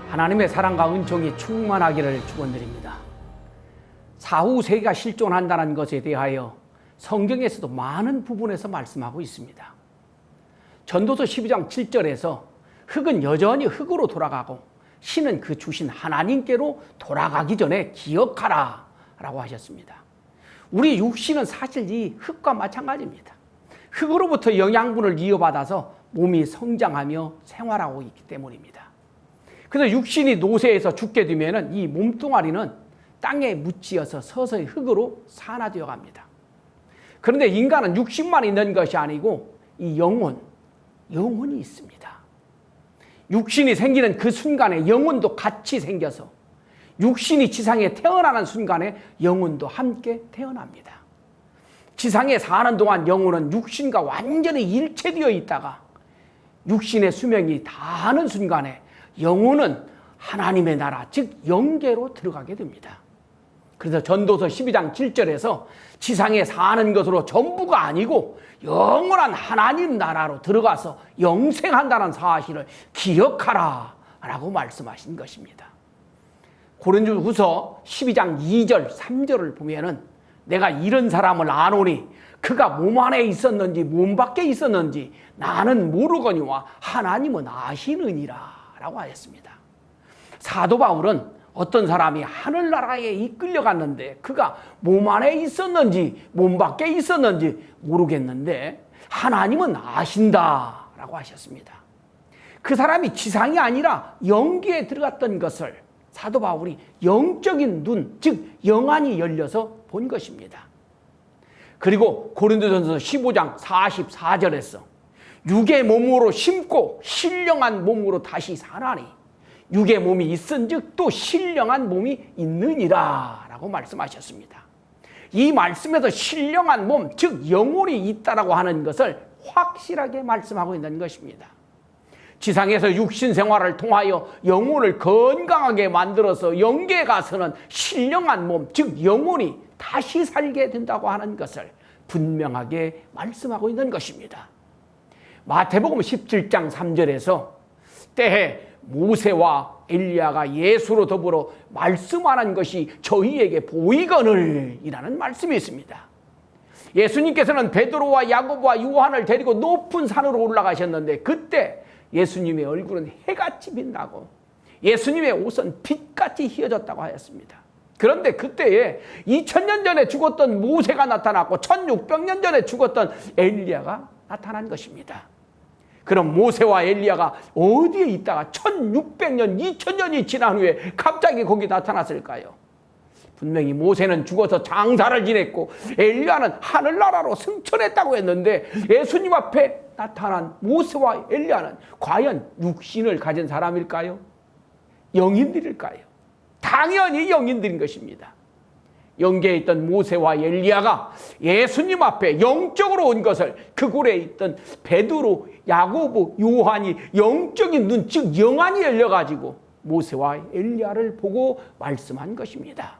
하나님의 사랑과 은총이 충만하기를 축원드립니다. 사후 세계가 실존한다는 것에 대하여 성경에서도 많은 부분에서 말씀하고 있습니다. 전도서 12장 7절에서 흙은 여전히 흙으로 돌아가고 신은 그 주신 하나님께로 돌아가기 전에 기억하라 라고 하셨습니다. 우리 육신은 사실 이 흙과 마찬가지입니다. 흙으로부터 영양분을 이어받아서 몸이 성장하며 생활하고 있기 때문입니다. 그래서 육신이 노쇠해서 죽게 되면 이 몸뚱아리는 땅에 묻히어서 서서히 흙으로 산화되어 갑니다. 그런데 인간은 육신만 있는 것이 아니고 이 영혼이 있습니다. 육신이 생기는 그 순간에 영혼도 같이 생겨서 육신이 지상에 태어나는 순간에 영혼도 함께 태어납니다. 지상에 사는 동안 영혼은 육신과 완전히 일체되어 있다가 육신의 수명이 다하는 순간에 영혼은 하나님의 나라, 즉 영계로 들어가게 됩니다. 그래서 전도서 12장 7절에서 지상에 사는 것으로 전부가 아니고 영원한 하나님 나라로 들어가서 영생한다는 사실을 기억하라 라고 말씀하신 것입니다. 고린도후서 12장 2절 3절을 보면은 내가 이런 사람을 아노니 그가 몸 안에 있었는지 몸 밖에 있었는지 나는 모르거니와 하나님은 아시느니라 라고 하였습니다. 사도 바울은 어떤 사람이 하늘나라에 이끌려갔는데 그가 몸 안에 있었는지 몸 밖에 있었는지 모르겠는데 하나님은 아신다 라고 하셨습니다. 그 사람이 지상이 아니라 영계에 들어갔던 것을 사도 바울이 영적인 눈, 즉 영안이 열려서 본 것입니다. 그리고 고린도전서 15장 44절에서 육의 몸으로 심고 신령한 몸으로 다시 사나니 육의 몸이 있은즉 또 신령한 몸이 있느니라 라고 말씀하셨습니다. 이 말씀에서 신령한 몸, 즉 영혼이 있다라고 하는 것을 확실하게 말씀하고 있는 것입니다. 지상에서 육신 생활을 통하여 영혼을 건강하게 만들어서 영계에 가서는 신령한 몸, 즉 영혼이 다시 살게 된다고 하는 것을 분명하게 말씀하고 있는 것입니다. 마태복음 17장 3절에서 때에 모세와 엘리야가 예수로 더불어 말씀하는 것이 저희에게 보이거늘 이라는 말씀이 있습니다. 예수님께서는 베드로와 야고보와 요한을 데리고 높은 산으로 올라가셨는데 그때 예수님의 얼굴은 해같이 빛나고 예수님의 옷은 빛같이 휘어졌다고 하였습니다. 그런데 그때에 2000년 전에 죽었던 모세가 나타났고 1600년 전에 죽었던 엘리야가 나타난 것입니다. 그럼 모세와 엘리야가 어디에 있다가 1600년, 2000년이 지난 후에 갑자기 거기 나타났을까요? 분명히 모세는 죽어서 장사를 지냈고 엘리야는 하늘나라로 승천했다고 했는데 예수님 앞에 나타난 모세와 엘리야는 과연 육신을 가진 사람일까요? 영인들일까요? 당연히 영인들인 것입니다. 영계에 있던 모세와 엘리야가 예수님 앞에 영적으로 온 것을 그 굴에 있던 베드로, 야고보, 요한이 영적인 눈, 즉 영안이 열려가지고 모세와 엘리야를 보고 말씀한 것입니다.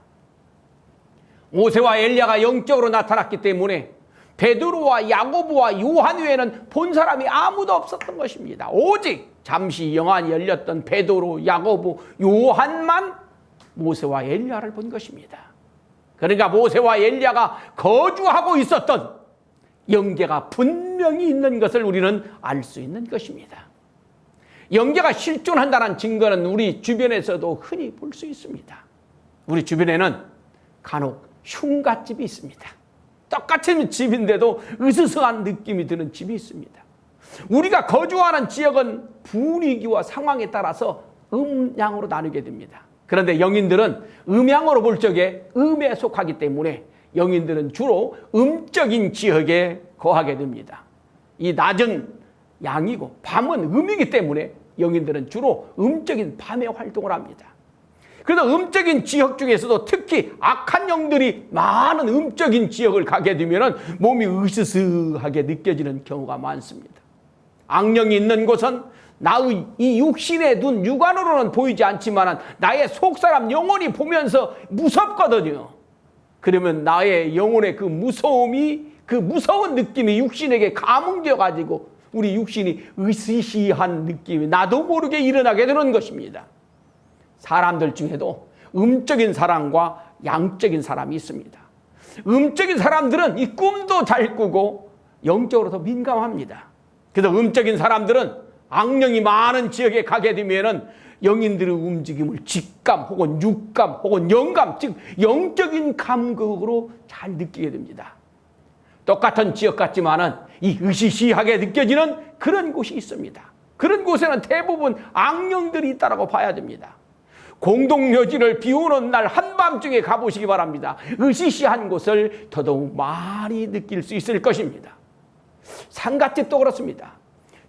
모세와 엘리야가 영적으로 나타났기 때문에 베드로와 야고보와 요한 외에는 본 사람이 아무도 없었던 것입니다. 오직 잠시 영안이 열렸던 베드로, 야고보, 요한만 모세와 엘리야를 본 것입니다. 그러니까 모세와 엘리야가 거주하고 있었던 영계가 분명히 있는 것을 우리는 알 수 있는 것입니다. 영계가 실존한다는 증거는 우리 주변에서도 흔히 볼 수 있습니다. 우리 주변에는 간혹 흉갓집이 있습니다. 똑같은 집인데도 으스스한 느낌이 드는 집이 있습니다. 우리가 거주하는 지역은 분위기와 상황에 따라서 음양으로 나누게 됩니다. 그런데 영인들은 음양으로 볼 적에 음에 속하기 때문에 영인들은 주로 음적인 지역에 거하게 됩니다. 이 낮은 양이고 밤은 음이기 때문에 영인들은 주로 음적인 밤에 활동을 합니다. 그래서 음적인 지역 중에서도 특히 악한 영들이 많은 음적인 지역을 가게 되면 몸이 으스스하게 느껴지는 경우가 많습니다. 악령이 있는 곳은 나의 이 육신의 눈, 육안으로는 보이지 않지만 나의 속사람 영혼이 보면서 무섭거든요. 그러면 나의 영혼의 그 무서움이, 그 무서운 느낌이 육신에게 감흥되어가지고 우리 육신이 으스시한 느낌이 나도 모르게 일어나게 되는 것입니다. 사람들 중에도 음적인 사람과 양적인 사람이 있습니다. 음적인 사람들은 이 꿈도 잘 꾸고 영적으로 더 민감합니다. 그래서 음적인 사람들은 악령이 많은 지역에 가게 되면은 영인들의 움직임을 직감 혹은 육감 혹은 영감, 즉 영적인 감각으로 잘 느끼게 됩니다. 똑같은 지역 같지만은 이 으시시하게 느껴지는 그런 곳이 있습니다. 그런 곳에는 대부분 악령들이 있다고 봐야 됩니다. 공동묘지를 비 오는 날 한밤중에 가보시기 바랍니다. 으시시한 곳을 더더욱 많이 느낄 수 있을 것입니다. 상갓집도 그렇습니다.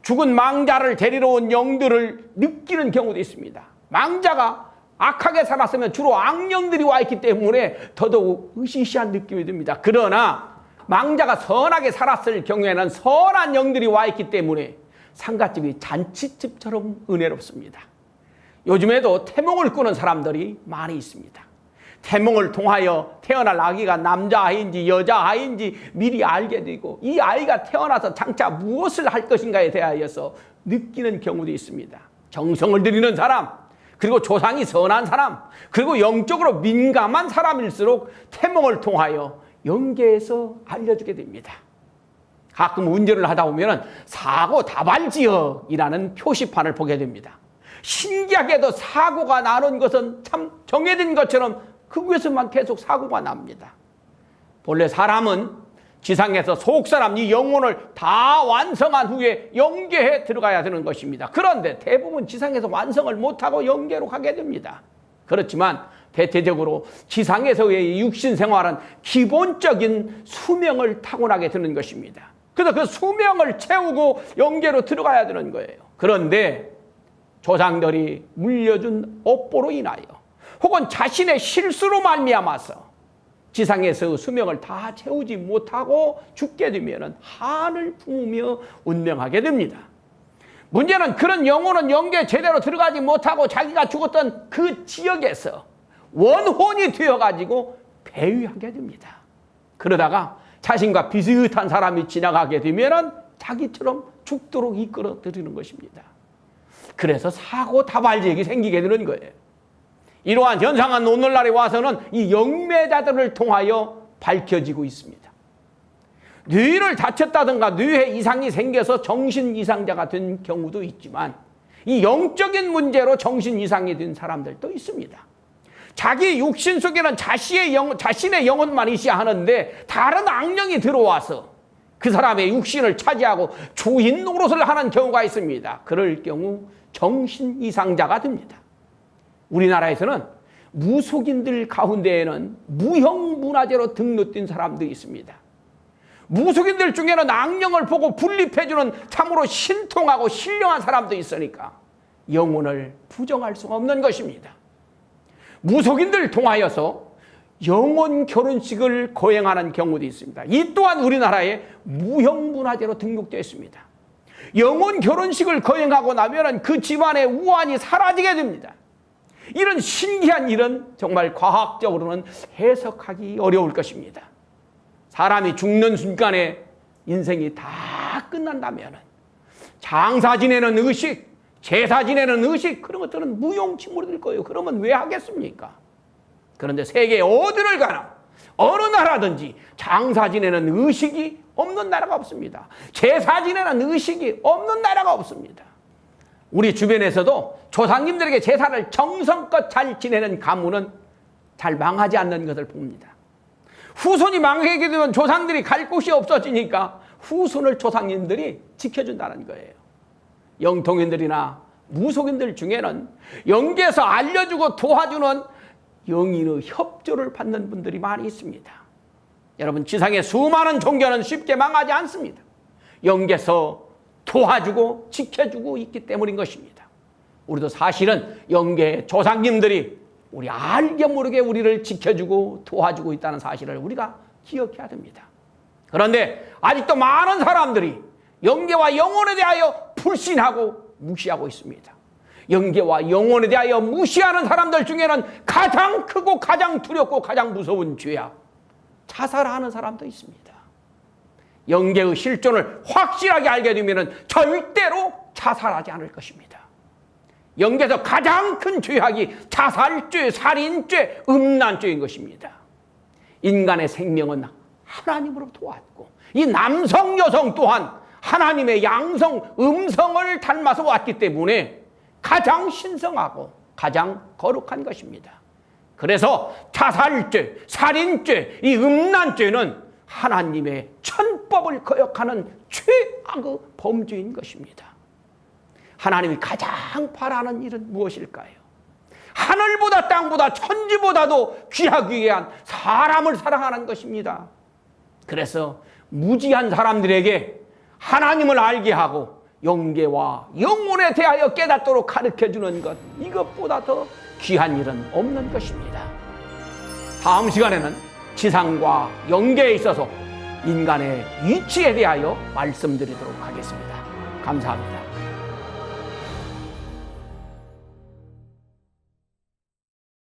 죽은 망자를 데리러 온 영들을 느끼는 경우도 있습니다. 망자가 악하게 살았으면 주로 악령들이 와 있기 때문에 더더욱 으시시한 느낌이 듭니다. 그러나 망자가 선하게 살았을 경우에는 선한 영들이 와 있기 때문에 상갓집이 잔치집처럼 은혜롭습니다. 요즘에도 태몽을 꾸는 사람들이 많이 있습니다. 태몽을 통하여 태어날 아기가 남자아이인지 여자아이인지 미리 알게 되고 이 아이가 태어나서 장차 무엇을 할 것인가에 대하여서 느끼는 경우도 있습니다. 정성을 들이는 사람, 그리고 조상이 선한 사람, 그리고 영적으로 민감한 사람일수록 태몽을 통하여 영계에서 알려주게 됩니다. 가끔 운전을 하다 보면 사고 다발지역이라는 표시판을 보게 됩니다. 신기하게도 사고가 나는 것은 참 정해진 것처럼 그곳에서만 계속 사고가 납니다. 본래 사람은 지상에서 속사람 이 영혼을 다 완성한 후에 영계에 들어가야 되는 것입니다. 그런데 대부분 지상에서 완성을 못하고 영계로 가게 됩니다. 그렇지만 대체적으로 지상에서의 육신 생활은 기본적인 수명을 타고나게 되는 것입니다. 그래서 그 수명을 채우고 영계로 들어가야 되는 거예요. 그런데 조상들이 물려준 업보로 인하여 혹은 자신의 실수로 말미암아서 지상에서 수명을 다 채우지 못하고 죽게 되면 한을 품으며 운명하게 됩니다. 문제는 그런 영혼은 영계에 제대로 들어가지 못하고 자기가 죽었던 그 지역에서 원혼이 되어가지고 배회하게 됩니다. 그러다가 자신과 비슷한 사람이 지나가게 되면 자기처럼 죽도록 이끌어들이는 것입니다. 그래서 사고 다발지역이 생기게 되는 거예요. 이러한 현상은 오늘날에 와서는 이 영매자들을 통하여 밝혀지고 있습니다. 뇌를 다쳤다든가 뇌에 이상이 생겨서 정신 이상자가 된 경우도 있지만 이 영적인 문제로 정신 이상이 된 사람들도 있습니다. 자기 육신 속에는 자신의 영혼만 있어야 하는데 다른 악령이 들어와서 그 사람의 육신을 차지하고 주인 노릇을 하는 경우가 있습니다. 그럴 경우 정신 이상자가 됩니다. 우리나라에서는 무속인들 가운데에는 무형문화재로 등록된 사람들이 있습니다. 무속인들 중에는 악령을 보고 분립해주는 참으로 신통하고 신령한 사람도 있으니까 영혼을 부정할 수가 없는 것입니다. 무속인들 통하여서 영혼 결혼식을 거행하는 경우도 있습니다. 이 또한 우리나라에 무형문화재로 등록되어 있습니다. 영혼 결혼식을 거행하고 나면 그 집안의 우환이 사라지게 됩니다. 이런 신기한 일은 정말 과학적으로는 해석하기 어려울 것입니다. 사람이 죽는 순간에 인생이 다 끝난다면 장사 지내는 의식, 제사 지내는 의식 그런 것들은 무용지물이 될 거예요. 그러면 왜 하겠습니까? 그런데 세계 어디를 가나 어느 나라든지 장사 지내는 의식이 없는 나라가 없습니다. 제사 지내는 의식이 없는 나라가 없습니다. 우리 주변에서도 조상님들에게 제사를 정성껏 잘 지내는 가문은 잘 망하지 않는 것을 봅니다. 후손이 망하게 되면 조상들이 갈 곳이 없어지니까 후손을 조상님들이 지켜준다는 거예요. 영통인들이나 무속인들 중에는 영계에서 알려주고 도와주는 영인의 협조를 받는 분들이 많이 있습니다. 여러분, 지상의 수많은 종교는 쉽게 망하지 않습니다. 영계에서 도와주고 지켜주고 있기 때문인 것입니다. 우리도 사실은 영계의 조상님들이 우리 알게 모르게 우리를 지켜주고 도와주고 있다는 사실을 우리가 기억해야 됩니다. 그런데 아직도 많은 사람들이 영계와 영혼에 대하여 불신하고 무시하고 있습니다. 영계와 영혼에 대하여 무시하는 사람들 중에는 가장 크고 가장 두렵고 가장 무서운 죄악, 자살하는 사람도 있습니다. 영계의 실존을 확실하게 알게 되면 절대로 자살하지 않을 것입니다. 영계에서 가장 큰 죄악이 자살죄, 살인죄, 음란죄인 것입니다. 인간의 생명은 하나님으로부터 왔고 이 남성, 여성 또한 하나님의 양성, 음성을 닮아서 왔기 때문에 가장 신성하고 가장 거룩한 것입니다. 그래서 자살죄, 살인죄, 이 음란죄는 하나님의 천법을 거역하는 최악의 범죄인 것입니다. 하나님이 가장 바라는 일은 무엇일까요? 하늘보다 땅보다 천지보다도 귀하기 위한 사람을 사랑하는 것입니다. 그래서 무지한 사람들에게 하나님을 알게 하고 영계와 영혼에 대하여 깨닫도록 가르쳐주는 것, 이것보다 더 귀한 일은 없는 것입니다. 다음 시간에는 지상과 영계에 있어서 인간의 위치에 대하여 말씀드리도록 하겠습니다. 감사합니다.